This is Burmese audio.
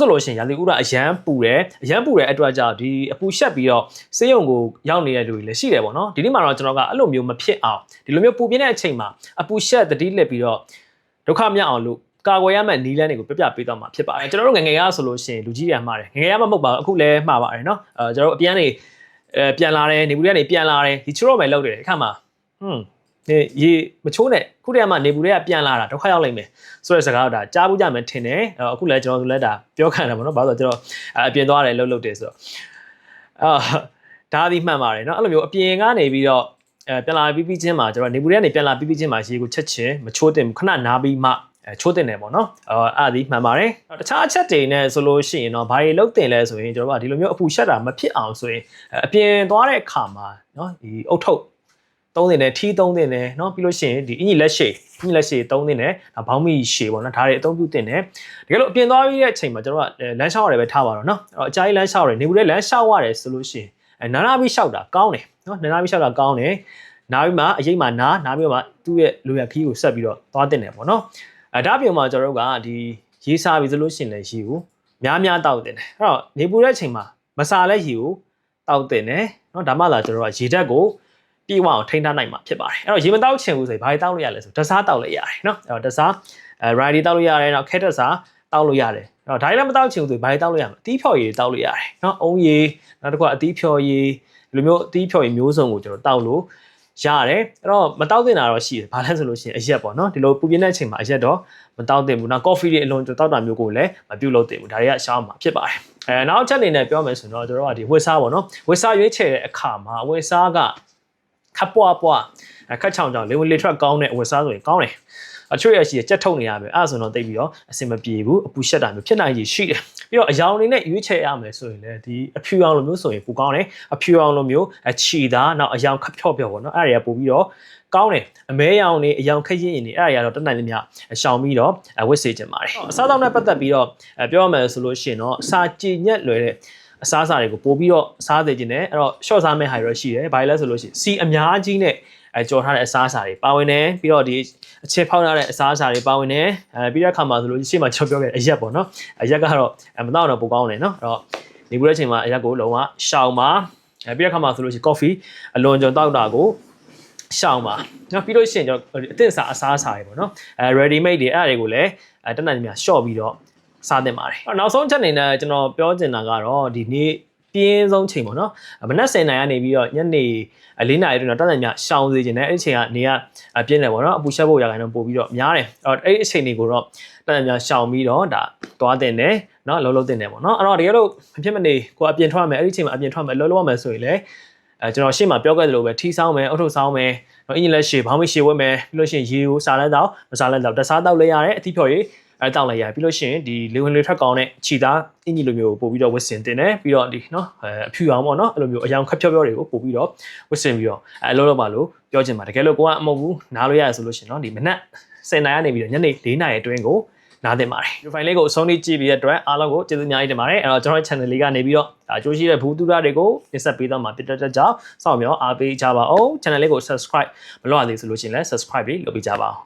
ဆိုလို့ရှိရင်ရာသီဥတုအရန်ပူတယ်အတွက်ကြောင့်ဒီအပူရှက်ပြီးတော့ဆေးရုံကိုရောက်နေတဲ့လူတွေလည်းရှိတယ်ပေါ့နော်ဒီနေ့မှာတော့ကျွန်တော်ကအဲ့လိုမျိုးမဖြစ်အောင်ဒီလိုမျိုးပူပြင်းတဲ့အချိန်မှာအပူရှက်တတိလက်ပြီးတော့ဒုက္ခမြောက်အောင်လို့ကာကွယ်ရမယ့်နည်းလမ်းတွေကိုပြပေးတော့မှာဖြစ်ပါတယ်ကျွန်တော်တို့ငငယ်ရဆိုလို့ရှိရင်လူကြီးတွေမှားတယ်ငငယ်ရမဟုတ်ပါဘူးအခုလည်းမှားပါတယ်နော်ကျွန်တော်တို့အပြန်နေပြန်လာတယ်နေဘူးတွေကနေပြန်လာတယ်ဒီချိုးတော့မယ်လောက်တယ်အခါမှာရေမချိုးနဲ့ခုတည်းကနေဘူးတွေကပြန်လာတာဒုက္ခရောက်လိမ့်မယ်ဆိုတဲ့စကားတော့ဒါကြားဘူးကြမယ်ထင်တယ်အခုလည်းကျွန်တော်တို့လည်းဒါပြောခံတာပေါ့နော်ဘာလို့ဆိုတော့ကျွန်တော်အပြင်သွားတယ်လှုပ်တယ်ဆိုတော့ဒါဒီမှန်ပါတယ်နော်အဲ့လိုမျိုးအပြင်ကနေပြီးတော့ပြန်လာပြီးချင်းမှာကျွန်တော်နေဘူးတွေကနေပြန်လာပြီးချင်းမှာရေကိုချက်ချင်းမချိုးတင်ဘူးခဏနားပြီးမှချိုးတင်တယ်ပေါ့နော်အဲ့ဒီမှန်ပါတယ်တခြားအချက်တွေနဲ့ဆိုလို့ရှိရင်တော့ဘာတွေလုတ်တင်လဲဆိုရင်ကျွန်တော်ကဒီလိုမျိုးအပူရှက်တာမဖြစ်အောင်ဆိုရင်အပြင်သွားတဲ့အခါမှာနော်ဒီအုတ်ထုပ်သုံးတင်တယ်ထီးသုံးတင်တယ်เนาะပြီးလို့ရှိရင်ဒီအင်ကြီးလက်ရှည်သုံးတင်တယ်ဘောင်းမီရှည်ပေါ့နော်ဒါတွေအသုံးပြုတင်တယ်တကယ်လို့အပြင်သွားပြီးတဲ့အချိန်မှာကျွန်တော်ကလမ်းလျှောက်ရတယ်ပဲထားပါတော့เนาะအကြာကြီးလမ်းလျှောက်ရတယ်နေဘူးလေလမ်းလျှောက်ရတယ်ဆိုလို့ရှိရင်နားပြီးလျှောက်တာကောင်းတယ်เนาะနားပြီးလျှောက်တာကောင်းတယ်နားပြီးမှအရေးမှနားပြီးမှသူ့ရဲ့လူရခီးကိုဆက်ပြီးတော့သွားတင်တယ်ပေါ့เนาะဒါပြုံမှာကျွန်တော်တို့ကဒီရေးစားပြီဆိုလို့ရှိရင်လည်းရေကိုများတောက်တင်တယ်အဲ့တော့နေပူတဲ့အချိန်မှာမစားလဲရေကိုတောက်တင်တယ်เนาะဒါမှလာကျွန်တော်ကရေဓာတ်ကိုပြေဝအောင်ထိန်းထားနိုင်မှာဖြစ်ပါတယ်အဲ့တော့ရေမတောက်ချင်ဘူးဆိုရင်ဘာတွေတောက်လို့ရလဲဆိုတစားတောက်လို့ရတယ်เนาะအဲ့တော့တစားရိုင်ဒီတောက်လို့ရတယ်နောက်ခဲတက်စားတောက်လို့ရတယ်အဲ့တော့ဒါလည်းမတောက်ချင်ဘူးဆိုရင်ဘာတွေတောက်လို့ရမလဲအသီးဖြော်ရည်တောက်လို့ရတယ်เนาะအုံးရည်နောက်တစ်ခုအသီးဖြော်ရည်ဒီလိုမျိုးအသီးဖြော်ရည်မျိုးစုံကိုကျွန်တော်တောက်လို့ရတယ်အဲ့တော့မတောက်တင်တာတော့ရှိတယ်ဘာလဲဆိုလို့ရှိရင်အရက်ပေါ့နော်ဒီလိုပူပြင်းတဲ့အချိန်မှာအရက်တော့မတောက်တင်ဘူးနောက်ကော်ဖီတွေအလုံးတောက်တာမျိုးကိုလည်းမပြုတ်လို့တင်ဘူးဒါတွေကရှောင်းမှာဖြစ်ပါတယ်နောက်ချက်အနေနဲ့ပြောမယ်ဆိုတော့ကျွန်တော်ကဒီဝက်စားပေါ့နော်ဝက်စားရွေးချယ်တဲ့အခါမှာဝက်စားကခပ်ပွားခက်ချောင်လေဝင်လေထွက်ကောင်းတဲ့ဝက်စားဆိုရင်ကောင်းတယ်အချွေရရှိကြက်ထုတ်နေရပဲအဲ့ဒါဆိုတော့တိတ်ပြီးတော့အစင်မပြေဘူးအပူရှက်တာမျိုးဖြစ်နိုင်ရရှိတယ်ပြီးတော့အယောင်လေးနဲ့ရွေးချယ်ရမယ်ဆိုရင်လည်းဒီအဖြူအောင်လိုမျိုးဆိုရင်ပိုကောင်းတယ်အဖြူအောင်လိုမျိုးချီတာနောက်အယောင်ခပ်ဖြော့ပေါ့နော်အဲ့ဒါတွေကပို့ပြီးတော့ကောင်းတယ်အမဲရောင်နေအယောင်ခက်ရင်းနေအဲ့ဒါတွေကတော့တက်နိုင်သမျှရှောင်ပြီးတော့ဝစ်စေချင်ပါတယ်အစားအသောက်နဲ့ပတ်သက်ပြီးတော့ပြောရမယ်ဆိုလို့ရှိရင်တော့စာကြည်ညက်လွယ်တဲ့အစားအစာတွေကိုပို့ပြီးတော့စားစေချင်တယ်အဲ့တော့ short စားမဲ့ဟာတွေရှိတယ်ဘာလဲဆိုလို့ရှိရင်စီအများကြီးနဲ့ကြော်ထားတဲ့အစားအစာတွေပါဝင်တယ်ပြီးတော့ဒီအချက်ဖောက်ထားတဲ့အစားအစာတွေပါဝင်တယ်ပြီးတဲ့အခါမှာဆိုလို့ရှေ့မှာကျွန်တော်ပြောခဲ့တဲ့အရက်ပေါ့နော်အရက်ကတော့မတော့တော့ပိုကောင်းတယ်နော်အဲ့တော့နေဘူးတဲ့အချိန်မှာအရက်ကိုလုံးဝရှောင်ပါပြီးတဲ့အခါမှာဆိုလို့ရှိရင် coffee အလွန်ကျွန်တောက်တာကိုရှောင်ပါနော်ပြီးလို့ရှိရင်ကျွန်တော်အသစ်အစားအစားတွေပေါ့နော်ready made တွေအဲ့ဒါတွေကိုလည်းတက်နိုင်သမျှ short ပြီးတော့စားသင့်ပါတယ်နောက်ဆုံးချက်အနေနဲ့ကျွန်တော်ပြောချင်တာကတော့ဒီနေ့ပြင်းဆုံးချိန်ပေါ့နော်မနက်10:00နာရီကနေပြီးတော့ညနေ4:00နာရီတော့တက်နိုင်မြရှောင်စေခြင်းနဲ့အဲ့ဒီချိန်ကနေကပြင်းတယ်ပေါ့နော်အပူရှက်ဖို့ရာခိုင်နှုန်းပို့ပြီးတော့များတယ်အဲ့ဒီအချိန်တွေကိုတော့တက်နိုင်မြရှောင်ပြီးတော့ဒါသွားတင်တယ်နော်လုံးတင်တယ်ပေါ့နော်အဲ့တော့တကယ်လို့မဖြစ်မနေကိုအပြင်ထွက်မယ်အဲ့ဒီချိန်မှာအပြင်ထွက်မယ်လုံးရမယ်ဆိုရင်လည်းကျွန်တော်ရှေ့မှာပြောခဲ့သလိုပဲထီးဆောင်မယ်အုတ်ထုပ်ဆောင်မယ်အင်ဂျင်လက်ရှည်ဘောင်းမရှည်ဝတ်မယ်ပြီးလို့ရှိရင်ရေကိုစားလဲတော့မစားလဲတော့တစားတော့လဲရတယ်အသီးဖြော်ရည်တောက်လိုက်ရပြီးလို့ရှိရင်ဒီလေဝင်လေထွက်ကောင်းတဲ့ခြေသားအင်ဂျီလိုမျိုးပို့ပြီးတော့ဝစ်စင်တင်တယ်ပြီးတော့ဒီနော်အဖြူအောင်ပေါ့နော်အဲ့လိုမျိုးအယောင်ခက်ဖြောတွေကိုပို့ပြီးတော့ဝစ်စင်ပြီးတော့လုံးလုံးပါလို့ပြောချင်ပါတကယ်လို့ကိုကအမဟုတ်ဘူးနားလို့ရတယ်ဆိုလို့ရှိရင်နော်ဒီမနက်10:00နာရီကနေပြီးတော့ညနေ4:00နာရီအတွင်းကိုနားတင်ပါတယ်ဒီ file လေးကိုအဆုံးထိကြည့်ပြီးတဲ့အတွက်အားလုံးကိုကျေးဇူးအများကြီးတင်ပါတယ်အဲ့တော့ကျွန်တော်ရဲ့ channel လေးကနေပြီးတော့ဒါအကျိုးရှိတဲ့ဘူးတူတာတွေကိုတင်ဆက်ပေးတော့မှာဖြစ်တဲ့ကြောင့်စောင့်မျှော်အားပေးကြပါအောင် channel လေးကို subscribe မလုပ်ရသေးဆိုလို့ရှိရင်လည်း subscribe လေးလုပ်ပေးကြပါအောင်